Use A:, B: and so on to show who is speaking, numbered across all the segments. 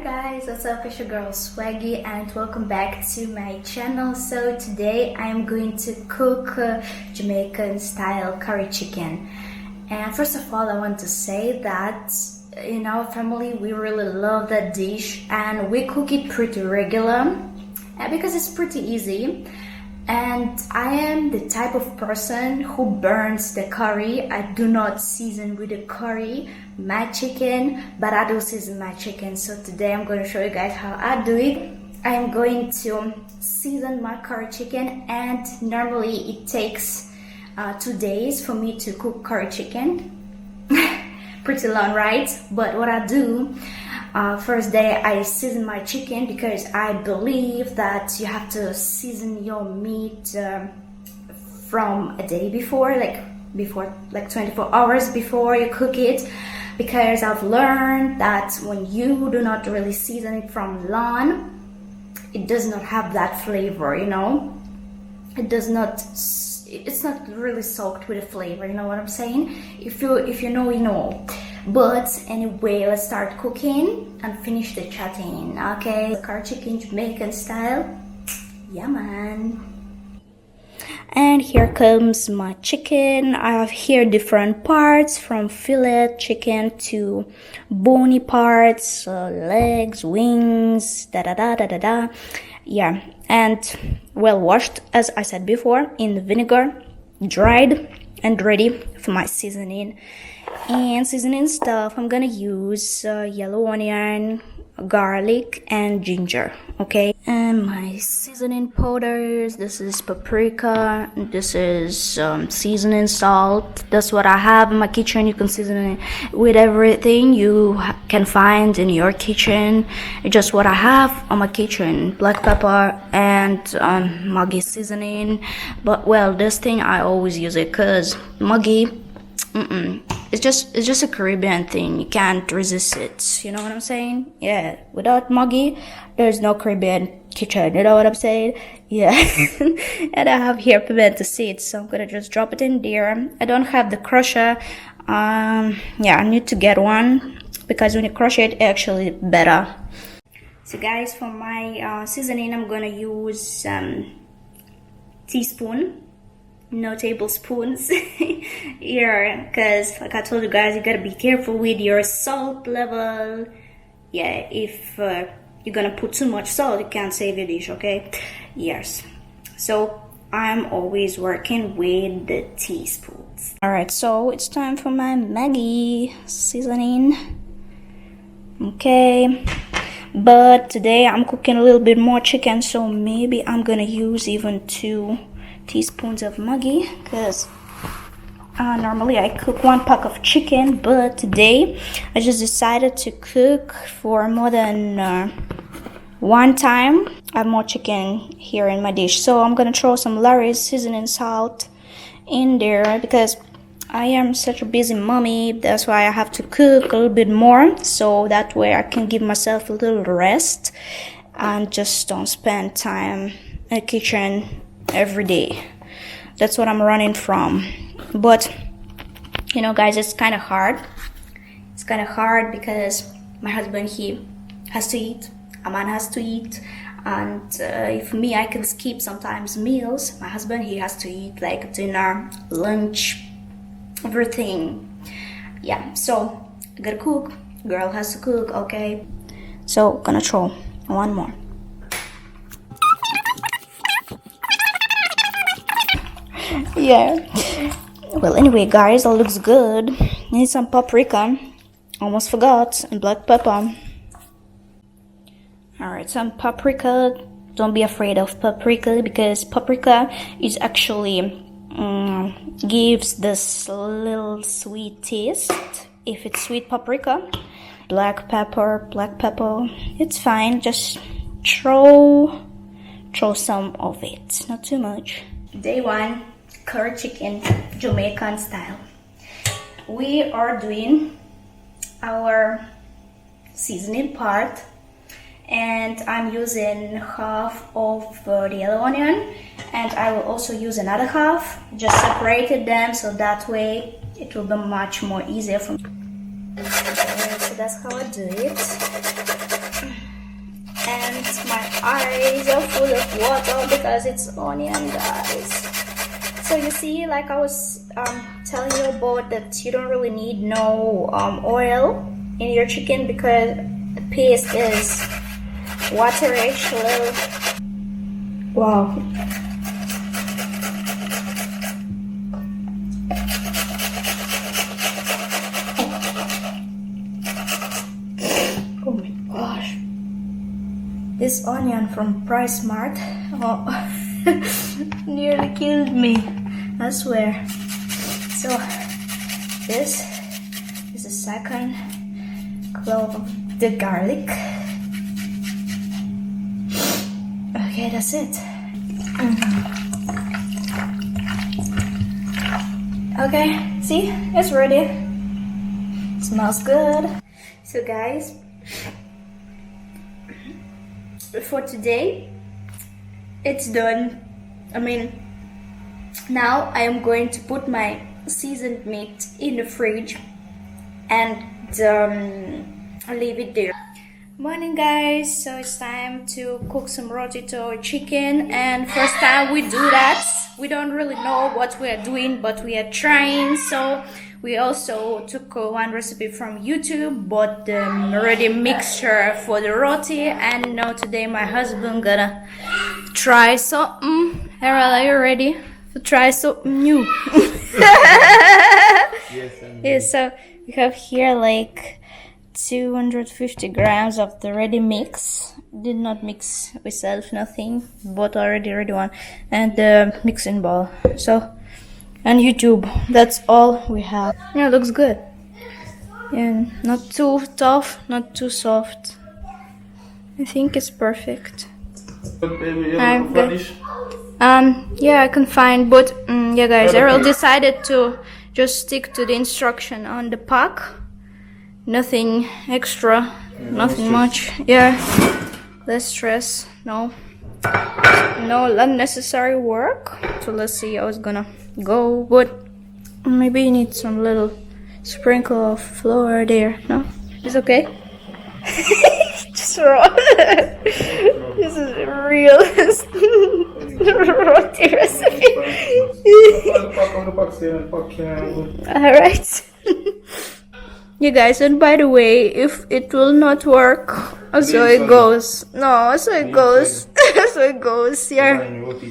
A: guys, what's up? It's your girl Swaggy and welcome back to my channel. So today I'm going to cook Jamaican style curry chicken. And first of all, I want to say that in our family we really love that dish and we cook it pretty regular because it's pretty easy. And I am the type of person who burns the curry. I do not season with the curry my chicken, but I do season my chicken. So today I'm going to show you guys how I do it. I am going to season my curry chicken, and normally it takes 2 days for me to cook curry chicken. Pretty long, right? But what I do, first day I season my chicken because I believe that you have to season your meat from a day before, like 24 hours before you cook it, because I've learned that when you do not really season it from long, it does not have that flavor, you know. It's not really soaked with the flavor, you know what I'm saying? If you know, you know. But anyway, let's start cooking and finish the chatting, okay? Curry chicken Jamaican style. Yeah, man. And here comes my chicken. I have here different parts, from fillet chicken to bony parts, legs, wings, da. Yeah, and well washed, as I said before, in the vinegar, dried and ready for my seasoning. And seasoning stuff, I'm gonna use yellow onion, garlic and ginger, okay? And my seasoning powders, this is paprika, this is seasoning salt. That's what I have in my kitchen. You can season it with everything you can find in your kitchen. It's just what I have on my kitchen: black pepper and Maggi seasoning. But well, this thing I always use it because Maggi, it's just a Caribbean thing. You can't resist it. You know what I'm saying? Yeah. Without Maggi, there's no Caribbean kitchen. You know what I'm saying? Yeah. And I have here pimento seeds, so I'm gonna just drop it in there. I don't have the crusher. Yeah, I need to get one because when you crush it, actually better. So guys, for my seasoning, I'm gonna use teaspoon. No tablespoons here, because like I told you guys, you gotta be careful with your salt level. Yeah, if you're gonna put too much salt, you can't save your dish, okay? Yes, so I'm always working with the teaspoons. All right, so it's time for my Maggi seasoning. Okay, but today I'm cooking a little bit more chicken, so maybe I'm gonna use even 2 teaspoons of Maggi, because normally I cook 1 pack of chicken, but today I just decided to cook for more than 1 time. I have more chicken here in my dish, so I'm gonna throw some Larry's seasoning salt in there because I am such a busy mommy. That's why I have to cook a little bit more, so that way I can give myself a little rest and just don't spend time in the kitchen every day. That's what I'm running from. But you know guys, it's kind of hard. It's kind of hard because my husband, he has to eat, a man has to eat, and if me, I can skip sometimes meals. My husband, he has to eat like dinner, lunch, everything. Yeah, so I gotta cook, girl has to cook, okay? So gonna throw 1 more. Yeah, well, anyway guys, that looks good. Need some paprika, almost forgot, and black pepper. All right, some paprika. Don't be afraid of paprika because paprika is actually gives this little sweet taste if it's sweet paprika. Black pepper, it's fine. Just throw some of it, not too much. Day 1, curry chicken Jamaican style. We are doing our seasoning part, and I'm using half of the yellow onion, and I will also use another half. Just separated them so that way it will be much more easier for me. So that's how I do it. my eyes are full of water because it's onion, guys. So you see, like I was telling you about, that you don't really need no oil in your chicken because the paste is waterish a little. Wow. Oh my gosh. This onion from Price Mart, oh, nearly killed me, I swear. So this is the second clove of the garlic. Okay, that's it. Okay, see, it's ready. Smells good. So guys, for today it's done. I mean, now I am going to put my seasoned meat in the fridge and leave it there. Morning guys, so it's time to cook some roti to our chicken, and first time we do that. We don't really know what we are doing, but we are trying. So we also took one recipe from YouTube, bought the ready mixture for the roti, and now today my husband gonna try something. Harold, are you ready to try something new?
B: Yes,
A: yeah, so we have here like 250 grams of the ready mix. Did not mix myself, nothing, bought already ready one, and the mixing bowl. So, and YouTube, that's all we have. Yeah, looks good. And not too tough, not too soft. I think it's perfect. I'm good. Yeah, I can find, but yeah guys, Errol decided to just stick to the instruction on the pack. Nothing extra, nothing much. Yeah, less stress, no unnecessary work. So let's see how it's gonna go, but maybe you need some little sprinkle of flour there. No, it's okay. Just raw. This is real roti recipe. Alright. You guys, and by the way, if it will not work, so it goes. No, so it goes. So it goes. Yeah.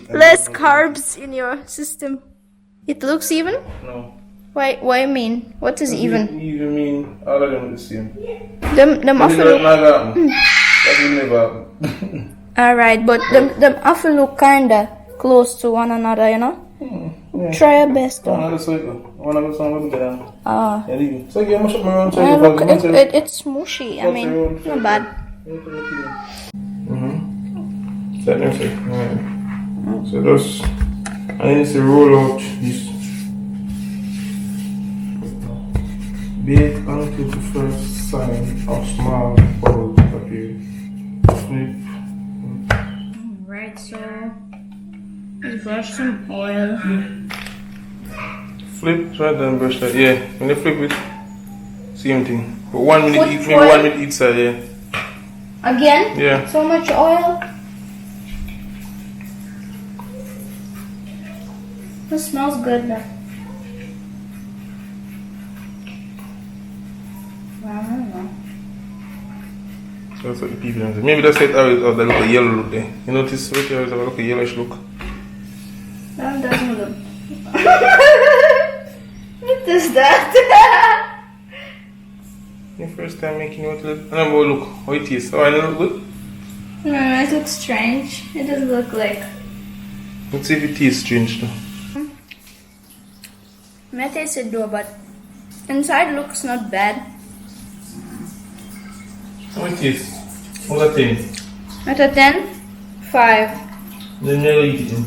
A: Less carbs in your system. It looks even?
B: No.
A: Why I mean? What is even?
B: Even mean all of them the same.
A: Them often look.
B: That will never.
A: Alright, but them often look kinda close to one another, you know?
B: Yeah.
A: Try your best though.
B: One of the so you mush up around.
A: Look, it's mushy. I mean, not bad.
B: So just, I need to roll out this. Bake until the first sign of small bubbles appear. Flip.
A: Right, so let's brush some oil.
B: Flip, right then brush that. Yeah, when you flip it, same thing. But 1 minute each, maybe 1 minute each side, yeah.
A: Again?
B: Yeah.
A: So much oil? It smells good though. I don't know.
B: So that's what the people say. Maybe that's it out of the little yellow look there. You notice right here is a little yellowish look.
A: That doesn't look. What is that?
B: Your first time making it, I don't know, look how it is. Oh, I know it look good.
A: No, it looks strange. It doesn't look like.
B: Let's see if it is strange though.
A: I taste it though, but inside looks not bad.
B: How it is? What's that thing?
A: Out of 10? 5.
B: Then never eat it.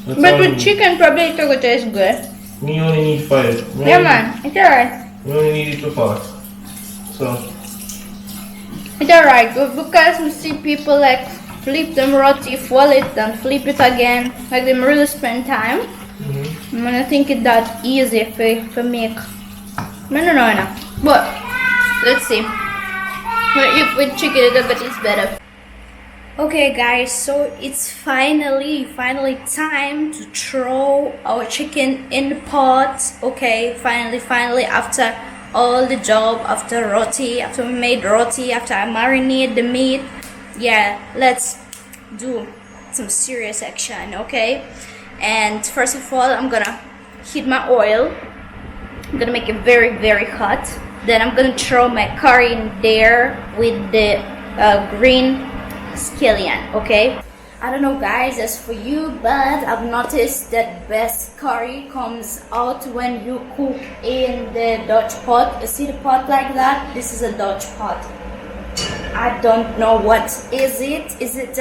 A: But with chicken, probably it will taste good.
B: Me only need 5.
A: Yeah, man, it's alright.
B: We only need it to pass. So.
A: It's alright, because we see people like flip them roti, fold it, then flip it again. Like they really spend time. And I think it's that easy for make. I don't know enough. But let's see. But if with chicken, it tastes better. Okay guys, so it's finally time to throw our chicken in the pot. Okay, finally after all the job, after we made roti, after I marinate the meat, yeah, let's do some serious action. Okay, and first of all, I'm gonna heat my oil. I'm gonna make it very hot. Then I'm gonna throw my curry in there with the green scallion. Okay, I don't know guys as for you, but I've noticed that best curry comes out when you cook in the Dutch pot. You see the pot like that? This is a Dutch pot. I don't know what is it. Is it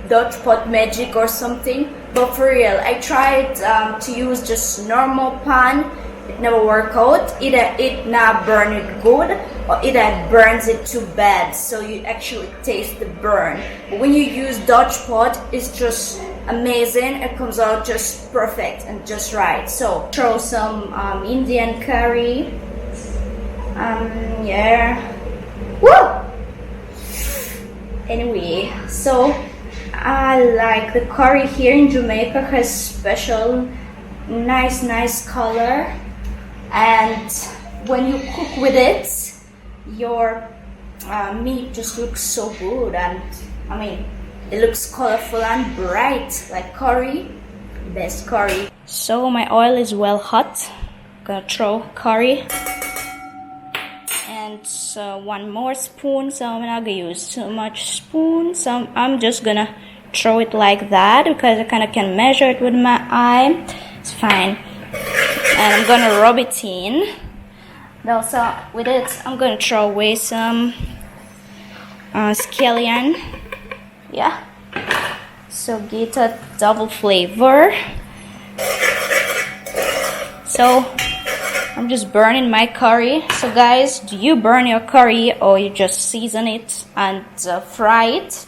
A: Dutch pot magic or something? But for real, I tried to use just normal pan. It never work out. Either it not burn it good, or either burns it too bad, so you actually taste the burn. But when you use Dutch pot, it's just amazing. It comes out just perfect and just right. So throw some Indian curry. Yeah. Woo! Anyway, so I like the curry here in Jamaica has special nice color, and when you cook with it, your meat just looks so good, and I mean it looks colorful and bright like curry. Best curry. So my oil is well hot. Gonna throw curry and one more spoon, so I'm not gonna use too much spoon, so I'm just gonna throw it like that because I kind of can measure it with my eye. It's fine. And I'm gonna rub it in. Also with it, I'm gonna throw away some scallion. Yeah, so get a double flavor. So I'm just burning my curry. So guys, do you burn your curry or you just season it and fry it?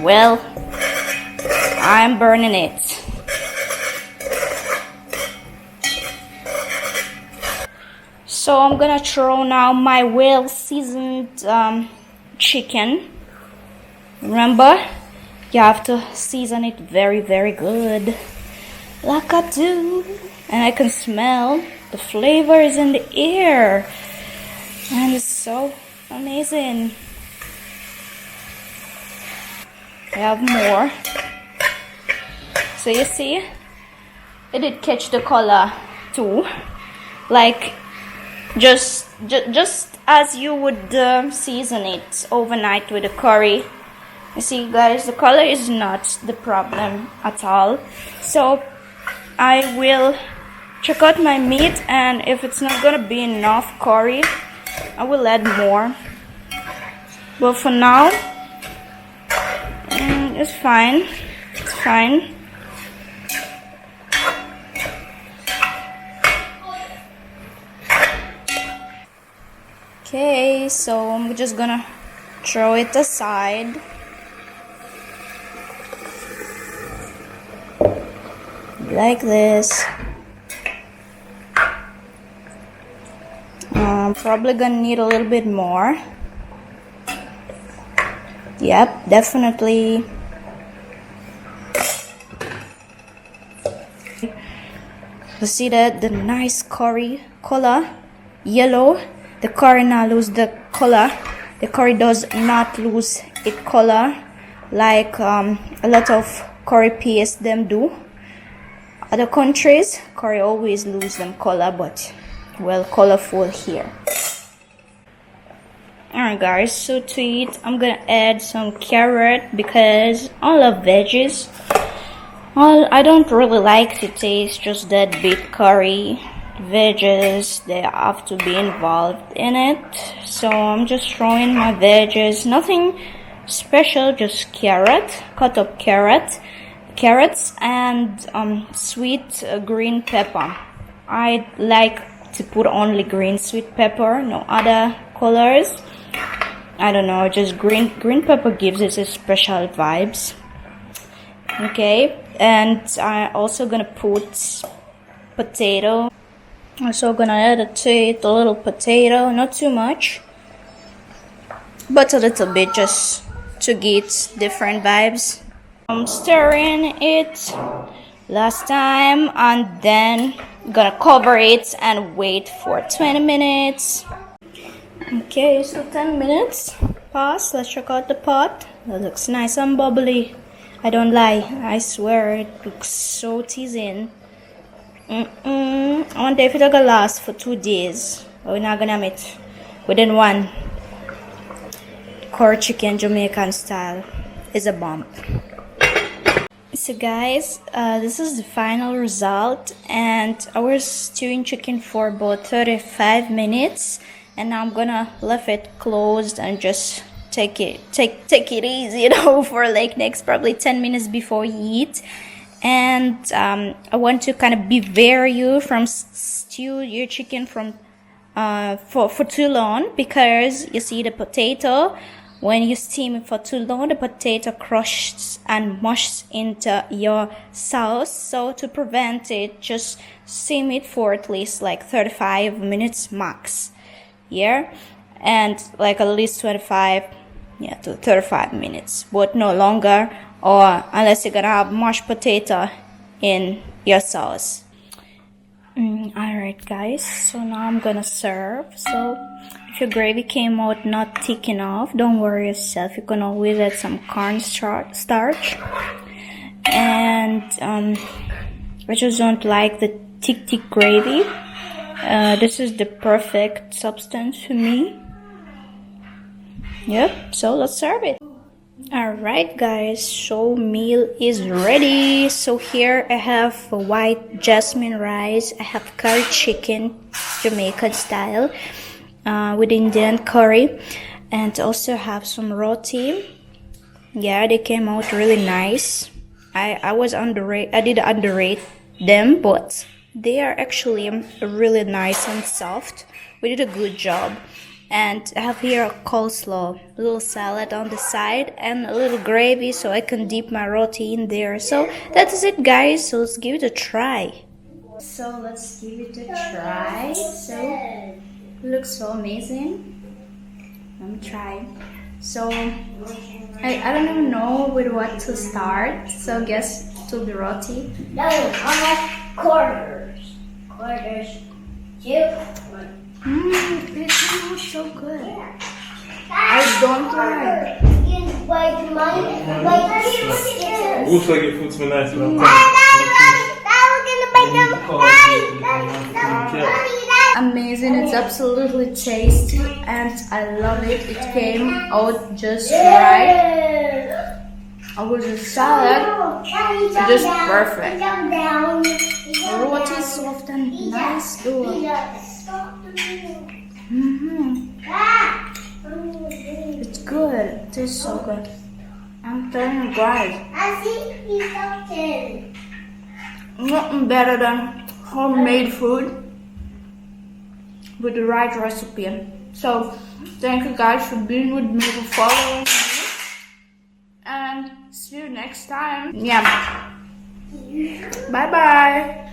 A: Well, I'm burning it. So I'm gonna throw now my well seasoned chicken. Remember, you have to season it very good, like I do. And I can smell the flavor is in the air, and it's so amazing. I have more. So you see, it did catch the color too, like just as you would season it overnight with the curry. You see guys, the color is not the problem at all. So I will check out my meat, and if it's not gonna be enough curry, I will add more, but for now it's fine. It's fine. Okay, so I'm just gonna throw it aside. Like this. Probably gonna need a little bit more. Yep, definitely. You see that the nice curry color, yellow. The curry not lose the color. The curry does not lose its color like a lot of curry paste them do. Other countries, curry always lose them color, but well colorful here. Alright guys, so to eat, I'm gonna add some carrot because I love veggies. I don't really like to taste just that big curry. Veggies, they have to be involved in it. So I'm just throwing my veggies, nothing special, just carrot, cut up carrots and sweet green pepper. I like to put only green sweet pepper, no other colors. I don't know, just green pepper gives it a special vibes. Okay, and I also gonna put potato. Also gonna add to it a little potato, not too much. but a little bit just to get different vibes. I'm stirring it last time and then gonna cover it and wait for 20 minutes. Okay, so 10 minutes passed. Let's check out the pot. That looks nice and bubbly. I don't lie, I swear it looks so teasing. I wonder if it's gonna last for 2 days. We're not gonna meet within one. Curry chicken Jamaican style is a bomb. So guys, this is the final result, and I was stewing chicken for about 35 minutes, and now I'm gonna leave it closed and just take it easy, you know, for like next probably 10 minutes before you eat. And I want to kind of beware you from stew your chicken from for too long, because you see the potato, when you steam it for too long, the potato crushes and mushes into your sauce. So to prevent it, just steam it for at least like 35 minutes max. Yeah, and like at least 25 to 35 minutes, but no longer, or unless you're gonna have mashed potato in your sauce. Alright guys, so now I'm gonna serve. So if your gravy came out not thick enough, don't worry yourself, you can always add some corn starch. And I just don't like the thick gravy. This is the perfect substance for me. Yep, so let's serve it. Alright guys, so meal is ready. So here I have white jasmine rice, I have curry chicken Jamaican style with Indian curry, and also have some roti. Yeah, they came out really nice. I did underrate them, but they are actually really nice and soft. We did a good job. And I have here a coleslaw, a little salad on the side, and a little gravy so I can dip my roti in there. So that is it guys, so let's give it a try. So let's give it a try. So it looks so amazing. Let me try. So I don't even know with what to start, so I guess it will be roti.
C: No, I have quarters.
A: It smells so good. I don't like.
B: Looks like your food smells nice,
A: Amazing, it's absolutely tasty and I love it. It came out just right. With the salad, just perfect. The roti is soft and nice too. It's good. It tastes so good. I'm telling you guys, nothing better than homemade food with the right recipe. So thank you guys for being with me, for following me, and see you next time. Yeah, bye bye.